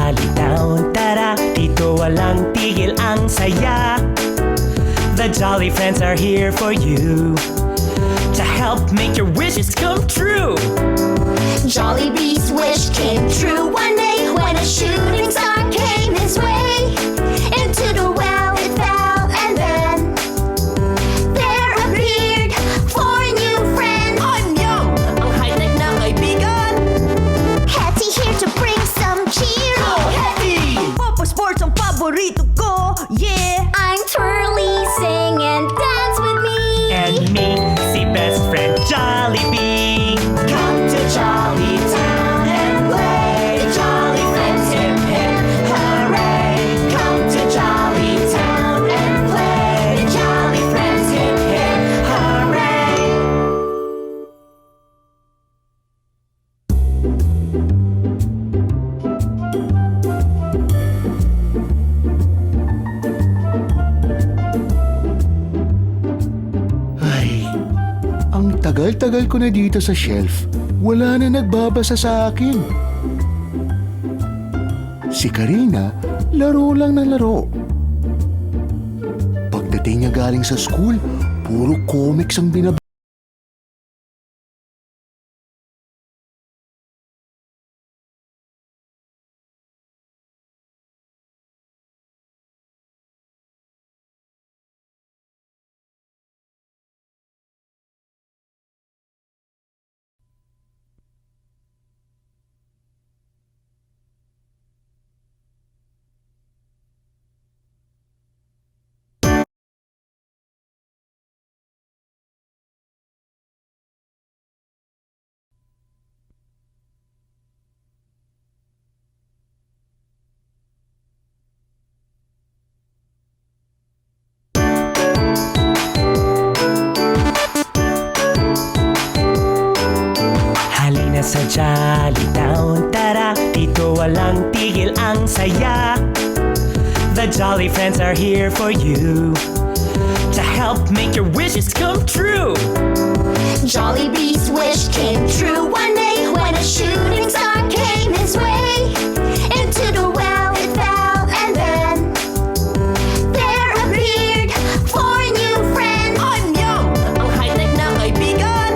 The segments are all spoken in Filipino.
Jolly Town, tara, dito walang tigil ang saya. The Jolly Friends are here for you to help make your wishes come true. Jollibee's wish came true one day when a shooting star came his way. Into the well it fell, and then there appeared four new friends. I'm Young, ang high-tech na kaibigan. Hetty here to bring some cheer. Go Hetty! Papa Sports ang paborito ko, yeah! I'm Twirly, sing and dance with me. And me, si best friend Jollibee. Come to Jolly Town and play. Jolly friends, hip hip hooray. Come to Jolly Town and play. Jolly friends, hip hip hooray. Ay, ang tagal-tagal ko na dito sa shelf. Wala na nagbabasa sa akin. Si Karina, laro lang ng laro. Pagdating niya galing sa school, puro comics ang binabasa. Halina sa Jolly Town, tara, dito walang tigil ang saya. The Jolly Friends are here for you to help make your wishes come true. Jollibee's wish came true one day when a shooting star came his way. Into the well it fell, and then there appeared four new friends. I'm Young, ang high-tech na kaibigan.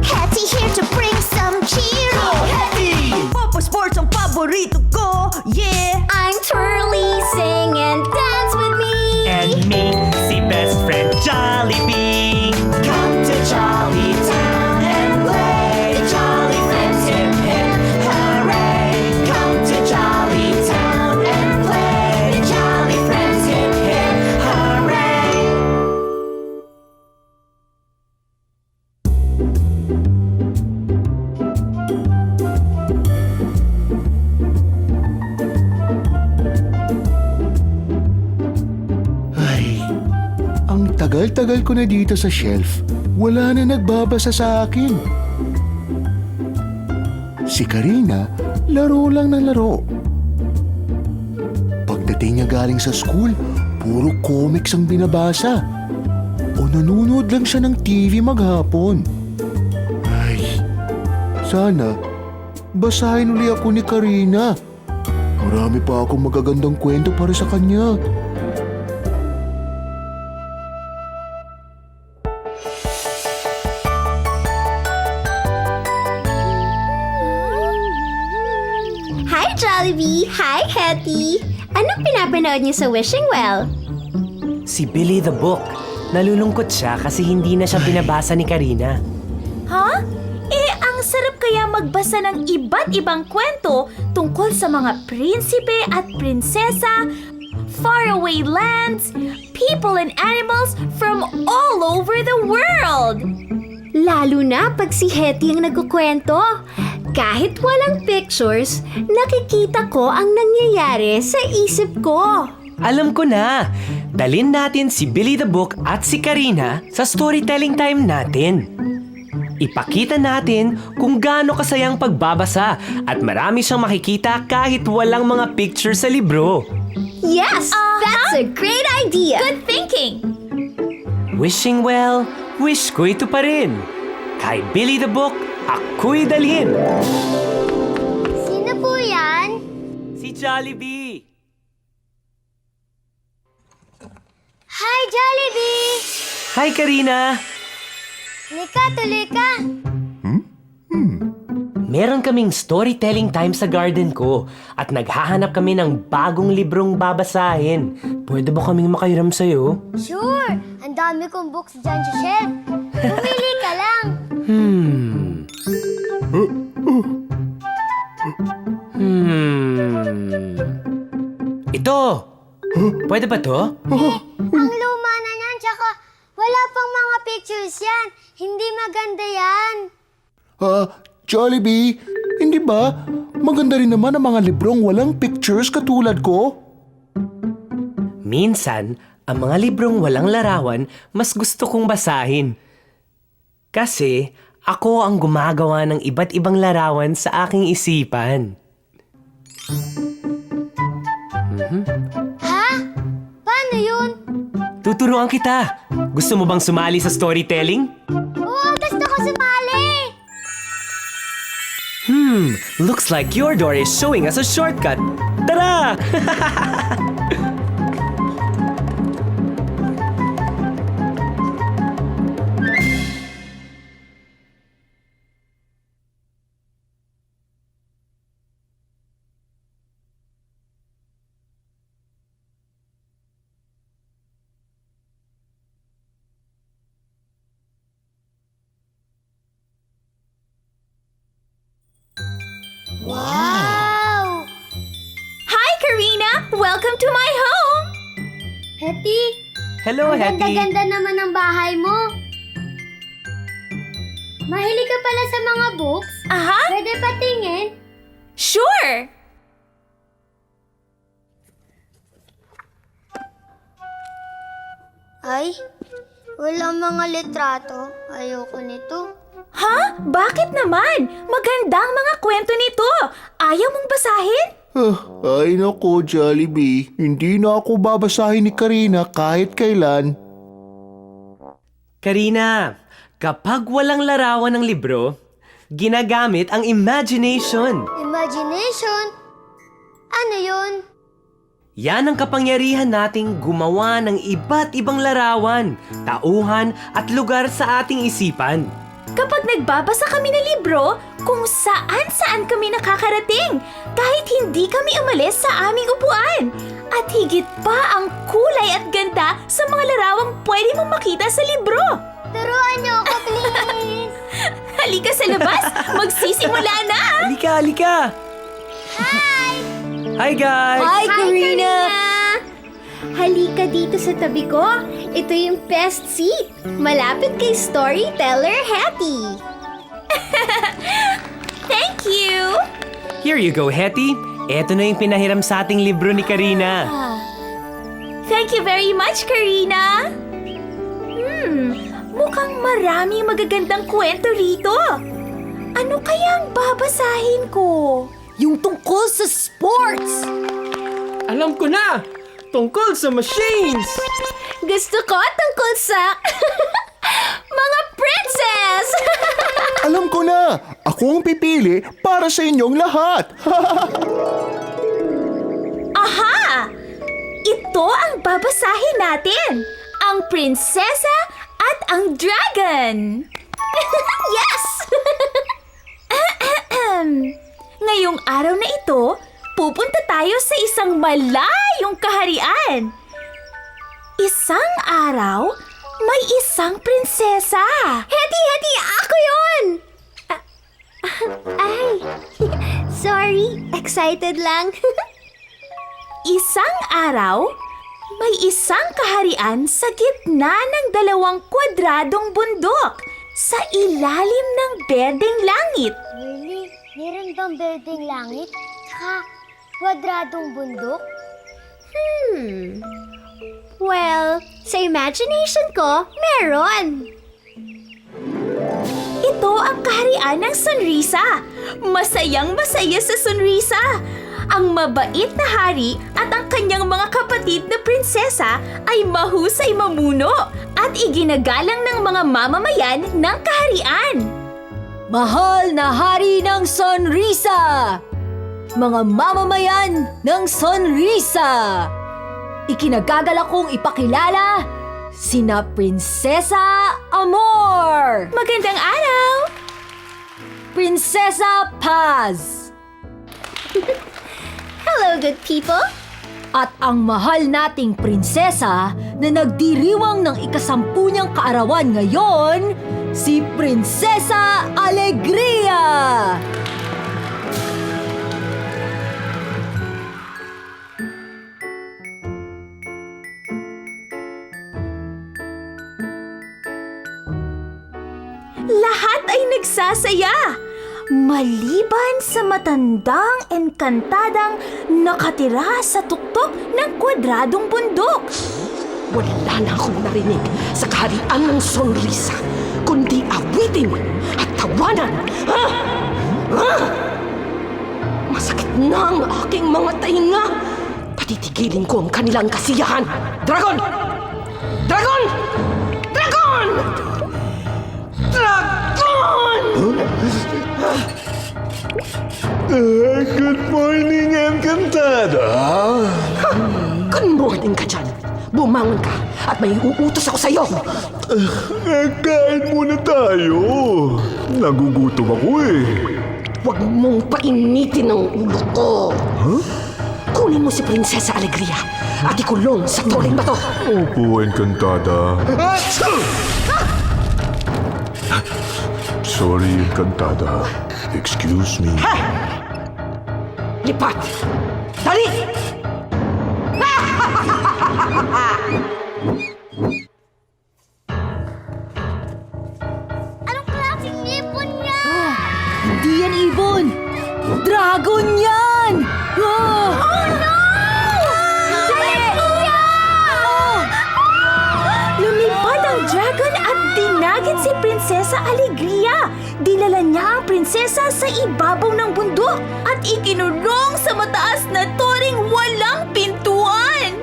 Hetty here to bring some cheer. Go Hetty! Papa Sports ang paborito ko, yeah! I'm Twirly, sing and dance with me. And me, si best friend Jollibee. Come to Jolly Town and play. Jolly friends, hip hip hooray. Come to Jolly Town and play. Jolly friends, hip hip hooray. Ay, ang tagal-tagal ko na dito sa shelf. Wala na nagbabasa sa akin. Si Karina, laro lang ng laro. Pagdating niya galing sa school, puro comics ang binabasa. O nanonood lang siya ng TV maghapon. Ay, sana basahin uli ako ni Karina. Marami pa akong magagandang kwento para sa kanya. Hi Jollibee! Hi Hetty! Anong pinapanood niyo sa Wishing Well? Si Billy the Book. Nalulungkot siya kasi hindi na siya binabasa ni Karina. Ha? Ang sarap kaya magbasa ng iba't ibang kwento tungkol sa mga prinsipe at prinsesa, faraway lands, people and animals from all over the world. Lalo na pag si Hetty ang nagkukwento. Kahit walang pictures, nakikita ko ang nangyayari sa isip ko. Alam ko na! Dalin natin si Billy the Book at si Karina sa storytelling time natin. Ipakita natin kung gaano kasayang pagbabasa at marami siyang makikita kahit walang mga picture sa libro. Yes! That's a great idea! Good thinking! Wishing well, wish ko ito pa rin. Kay Billy the Book, ako'y dalhin. Sino po yan? Si Jollibee! Hi, Jollibee! Hi, Karina! Lika, tuloy ka. Meron kaming storytelling time sa garden ko at naghahanap kami ng bagong librong babasahin. Pwede ba kaming makahiram sa'yo? Sure! Ang dami kong books dyan sa shelf. Pumili ka lang. Ito! Pwede ba to? Ang luma na yan, tsaka wala pang mga pictures yan. Hindi maganda yan. Jollibee, hindi ba? Maganda rin naman ang mga librong walang pictures katulad ko. Minsan, ang mga librong walang larawan mas gusto kong basahin. Kasi ako ang gumagawa ng iba't ibang larawan sa aking isipan. Ha? Paano yun? Tuturuan kita. Gusto mo bang sumali sa storytelling? Oo, gusto ko sumali. Looks like your door is showing us a shortcut. Tara! Wow! Hi, Karina! Welcome to my home! Hetty, Hello, ang Hetty. ganda-ganda naman ang bahay mo. Mahilig ka pala sa mga books? Aha! Pwede patingin? Sure! Ay, walang mga litrato. Ayoko nito. Ha? Bakit naman? Magandang mga kwento nito. Ayaw mong basahin? Ay nako, Jollibee. Hindi na ako babasahin ni Karina kahit kailan. Karina, kapag walang larawan ng libro, ginagamit ang imagination. Imagination? Ano yun? Yan ang kapangyarihan nating gumawa ng iba't ibang larawan, tauhan at lugar sa ating isipan. Kapag nagbabasa kami ng libro, kung saan-saan kami nakakarating, kahit hindi kami umalis sa aming upuan. At higit pa ang kulay at ganda sa mga larawang pwede mong makita sa libro. Turuan niyo ako, please. Halika sa labas, magsisimula na! Halika! Hi guys! Hi, Karina! Halika dito sa tabi ko. Ito yung best seat. Malapit kay storyteller Hetty. Thank you! Here you go, Hetty. Eto na yung pinahiram sa ating libro ni Karina. Thank you very much, Karina! Mukhang maraming magagandang kwento rito. Ano kaya ang babasahin ko? Yung tungkol sa sports! Alam ko na! Tungkol sa machines! Gusto ko tungkol sa mga princess! Alam ko na! Ako ang pipili para sa inyong lahat! Aha! Ito ang babasahin natin. Ang prinsesa at ang dragon. Yes! Ngayong araw na ito, pupunta tayo sa isang malayong kaharian. Isang araw, may isang prinsesa. Hetty! Ako yun! Ay, sorry. Excited lang. Isang araw, may isang kaharian sa gitna ng dalawang kwadradong bundok sa ilalim ng berdeng langit. Really? Meron bang berdeng langit? Tsaka kwadradong bundok? Well, sa imagination ko, meron. Ito ang kaharian ng Sonrisa. Masayang masaya sa Sonrisa. Ang mabait na hari at ang kanyang mga kapatid na prinsesa ay mahusay mamuno at iginagalang ng mga mamamayan ng kaharian. Mahal na hari ng Sonrisa! mga mamamayan ng Sonrisa! Ikinagagalak kong ipakilala sina Prinsesa Amor! Magandang araw! Prinsesa Paz! Hello, good people. At ang mahal nating prinsesa na nagdiriwang ng ikasampu niyang kaarawan ngayon, si Prinsesa Alegria! Lahat ay nagsasaya! Maliban sa matandang engkantadang nakatira sa tuktok ng kwadradong bundok. Wala na akong narinig sa kaharian ng Sonrisa, kundi awitin at tawanan. Masakit na ang aking mga tainga. Patitigilin ko ang kanilang kasiyahan. Dragon! Dragon! Dragon! Dragon! Good morning, Encantada! Good morning ka dyan. Bumangon ka at may uutos ako sa'yo. Kain muna tayo. Nagugutom ako eh. Huwag mong painitin ang ulo ko. Kunin mo si Prinsesa Alegria at ikulong sa toling bato. Opo, Encantada. Sorry, Encantada. Excuse me. Lipat! Dali! Anong klaseng nipon niya? Hindi yan ibon! Dragon yan! Oh no! Lumipad ang dragon at dinagit si Prinsesa Alegria. Dinala niya ang prinsesa sa ibabaw ng bundok at ikinulong sa mataas na toring walang pintuan.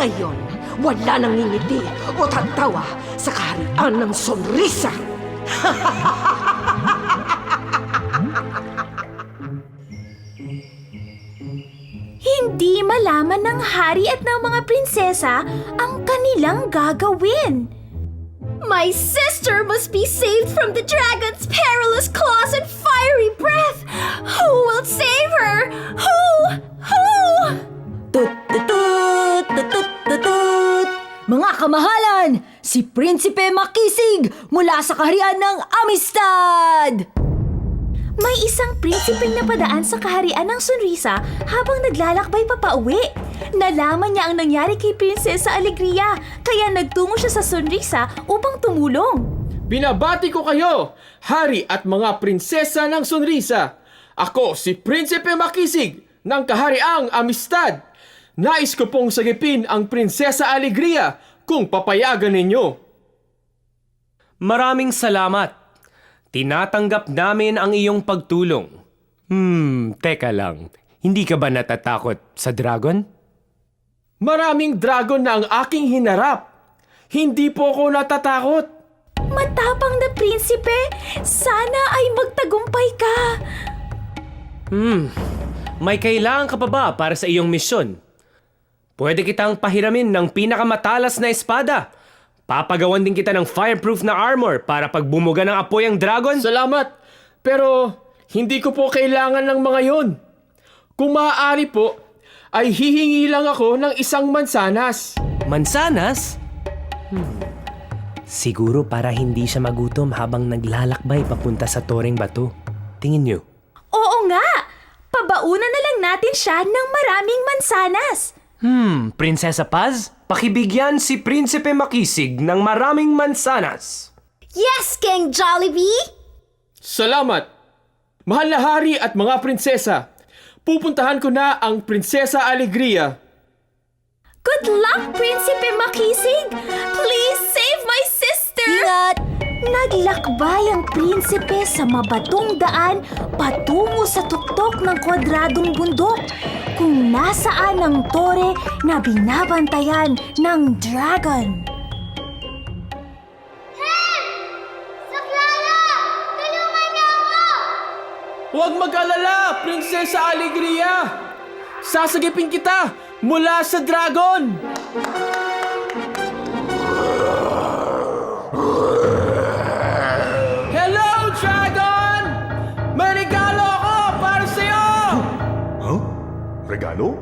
Ngayon, wala nang ngingiti o tatawa sa kaharian ng Sonrisa. Hindi malaman ng hari at ng mga prinsesa ang kanilang gagawin. My sister must be saved from the dragon's perilous claws and fiery breath. Who will save her? Who? Tut-tutut! Tut-tut-tutut! Mga kamahalan! Si Prinsipe Makisig mula sa kaharian ng Amistad! May isang prinsipeng napadaan sa kaharian ng Sonrisa habang naglalakbay papauwi. Nalaman niya ang nangyari kay Prinsesa Alegria, kaya nagtungo siya sa Sonrisa upang tumulong. Binabati ko kayo, hari at mga prinsesa ng Sonrisa. Ako si Prinsipe Makisig ng Kahariang Amistad. Nais ko pong sagipin ang Prinsesa Alegria kung papayagan ninyo. Maraming salamat. Tinatanggap namin ang iyong pagtulong. Teka lang. Hindi ka ba natatakot sa dragon? Maraming dragon na ang aking hinarap. Hindi po ako natatakot. Matapang na prinsipe, sana ay magtagumpay ka. May kailangan ka pa ba para sa iyong misyon? Pwede kitang pahiramin ng pinakamatalas na espada. Papagawan din kita ng fireproof na armor para pag bumuga ng apoy ang dragon. Salamat, pero hindi ko po kailangan ng mga yon. Kung maaari po, ay hihingi lang ako ng isang mansanas. Mansanas? Siguro para hindi siya magutom habang naglalakbay papunta sa toreng bato. Tingin niyo. Oo nga, pabaunan na lang natin siya ng maraming mansanas. Prinsesa Paz, pakibigyan si Prinsipe Makisig ng maraming mansanas. Yes, King Jollibee! Salamat. Mahal na hari at mga prinsesa, pupuntahan ko na ang Prinsesa Alegria. Good luck, Prinsipe Makisig! Please save my sister! Ingat! Naglakbay ang prinsipe sa mabatong daan patungo sa tuktok ng kwadradong bundok kung nasaan ang tore na binabantayan ng dragon. Saklala! Tulungan niyo ako! Huwag mag-alala, Prinsesa Alegria! Sasagipin kita mula sa dragon! Hello, dragon! May regalo ako para sa'yo! Huh? Regalo?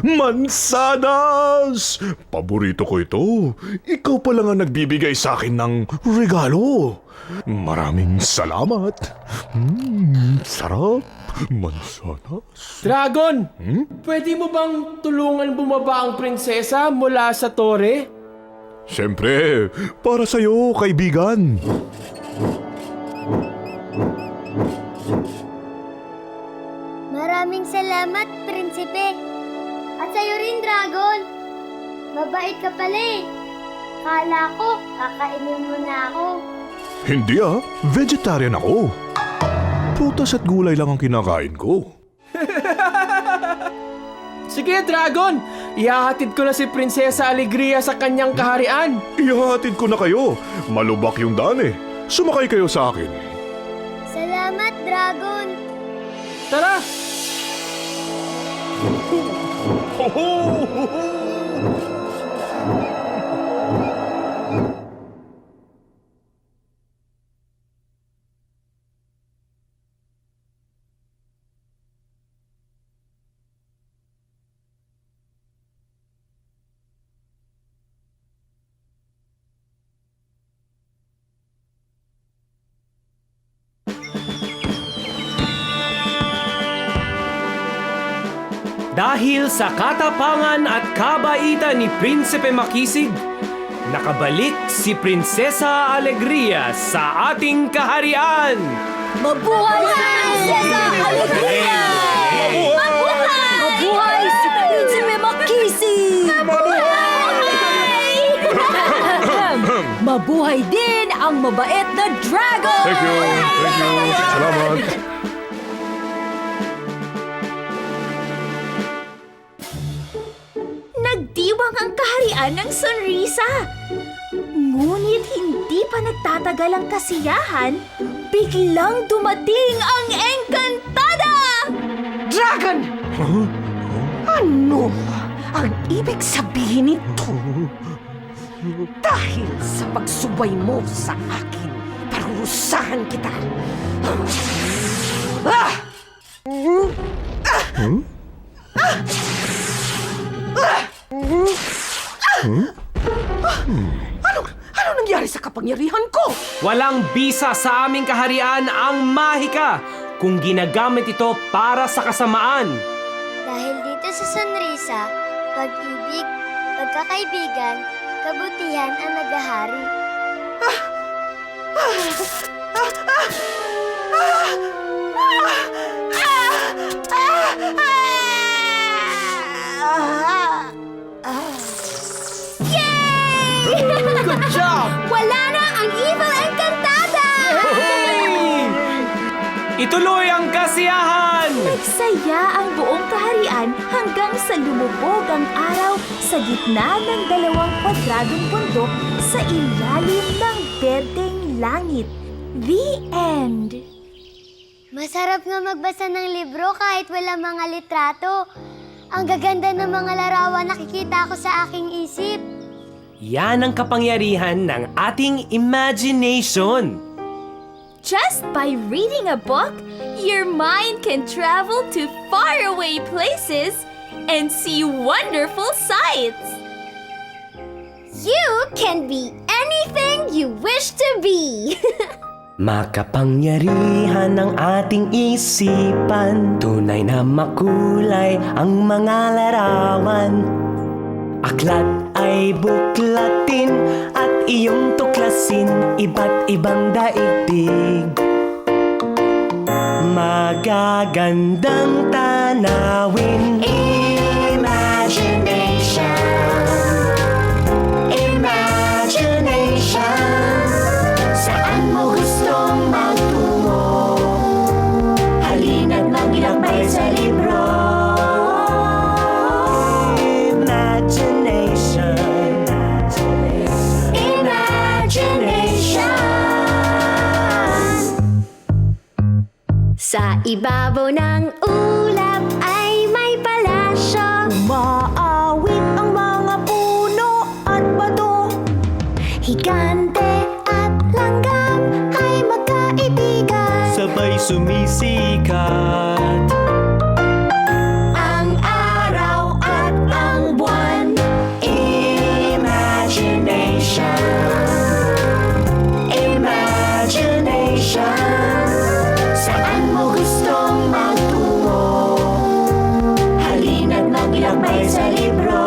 Mansanas! Paborito ko ito. Ikaw pa lang ang nagbibigay sa akin ng regalo. Maraming salamat. Sarap. Mansanas. Dragon, pwede mo bang tulungan bumaba ang prinsesa mula sa tore? Siyempre, para sa'yo, kaibigan. Maraming salamat, Prinsipe. At sa'yo rin, Dragon. Mabait ka pala eh. Kala ko, kakainin mo na ako. Hindi vegetarian ako. Prutas at gulay lang ang kinakain ko. Sige, Dragon! Ihahatid ko na si Prinsesa Alegria sa kanyang kaharian. Ihahatid ko na kayo. Malubak yung daan eh. Sumakay kayo sa akin. Salamat, Dragon. Tara! Ho, ho, ho, ho. Dahil sa katapangan at kabaitan ni Prinsipe Makisig, nakabalik si Prinsesa Alegria sa ating kaharian! Mabuhay si Prinsesa Alegria! Mabuhay si Prinsipe Makisig! Mabuhay din ang mabait na dragon! Thank you. Salamat. Nagdiwang ang kaharian ng Sonrisa. Ngunit hindi pa nagtatagal ang kasiyahan, biglang dumating ang Encantada! Dragon! Ano ang ibig sabihin nito? Dahil sa pagsubay mo sa akin, parurusahan kita. Ah! Ano nangyari sa kapangyarihan ko? Walang bisa sa aming kaharian ang mahika kung ginagamit ito para sa kasamaan. Dahil dito sa Sonrisa, pag-ibig, pagkakaibigan, kabutihan ang naghahari. Good job! Wala na ang Evil Encantada! Ituloy ang kasiyahan! Nagsaya ang buong kaharian hanggang sa lumubog ang araw sa gitna ng dalawang kwadradong bundok sa ilalim ng berdeng langit. The end. Masarap nga magbasa ng libro kahit wala mga litrato. Ang gaganda ng mga larawan nakikita ko sa aking isip. Yan ang kapangyarihan ng ating imagination. Just by reading a book, your mind can travel to faraway places and see wonderful sights. You can be anything you wish to be. Makapangyarihan ng ating isipan, tunay na makulay ang mga larawan. Aklat ay buklatin at iyong tuklasin iba't ibang daigdig. magagandang tanawin. Imagination. Imagination. Saan mo gustong magtungo? Halina't maglakbay sa libro. Imagination. Imagination. Sa ibabaw ng ulap ay may palasyo. Umaawit ang mga puno at bato. Higante at langgam ay magkaibigan. Sabay sumisikat. Ang araw at ang buwan. Imagination. Imagination. Saan mo gustong magtungo? Halina't maglakbay sa libro.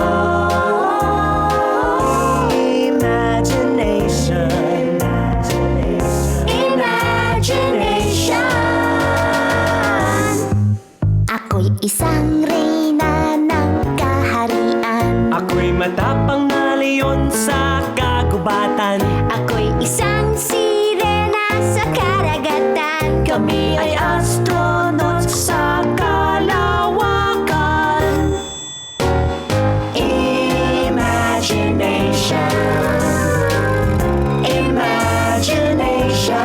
Imagination. Imagination. Ako'y isang reyna ng kaharian. Ako'y matapang na leon sa kagubatan. Ako'y isang sirena sa karagatan. Kami ay astronauts sa kalawakan. Imagination. Imagination.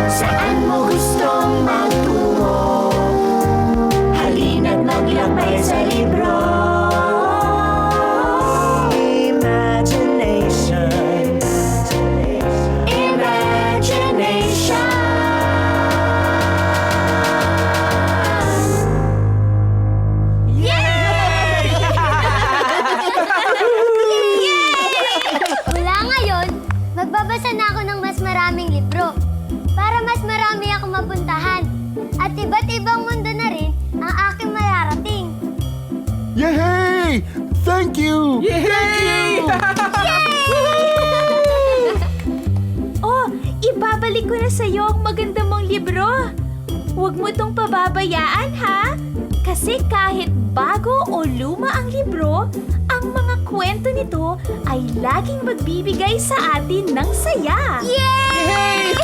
Saan mo gustong magtungo? Halina't maglakbay sa libro. Imagination. Mula ngayon, magbabasa na ako ng mas maraming libro para mas marami ako mapuntahan at iba't ibang mundo na rin ang aking mararating. Yay! Thank you! Oh, ibabalik ko na sa'yo ang maganda mong libro. Huwag mo tong pababayaan, ha? Kasi kahit bago o luma ang libro, ang mga kwento nito ay laging magbibigay sa atin ng saya. Yay!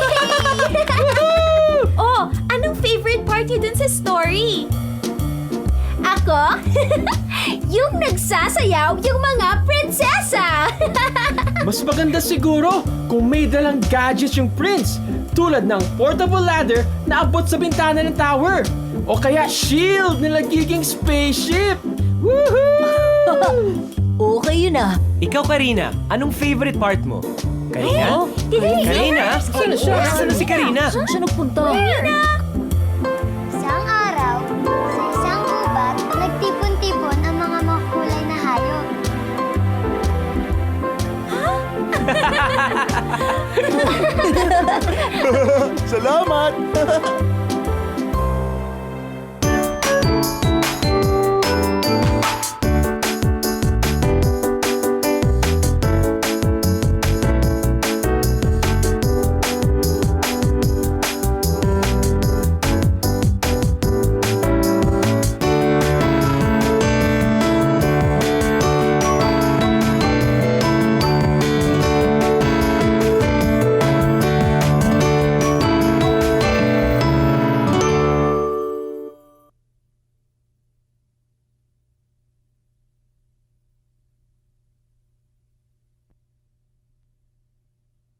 Oh, anong favorite part niyo dun sa story? Ako? Yung nagsasayaw yung mga prinsesa! Mas maganda siguro kung may dalang gadgets yung prince, tulad ng portable ladder na abot sa bintana ng tower. O kaya shield na nagiging spaceship. Woohoo! Okay yun ah. Ikaw, Karina, anong favorite part mo? Karina? Karina? Saan siya? Saan si Karina? Saan siya nagpunta? Isang araw, sa isang gubat, nagtipon-tipon ang mga makulay na hayop. Salamat!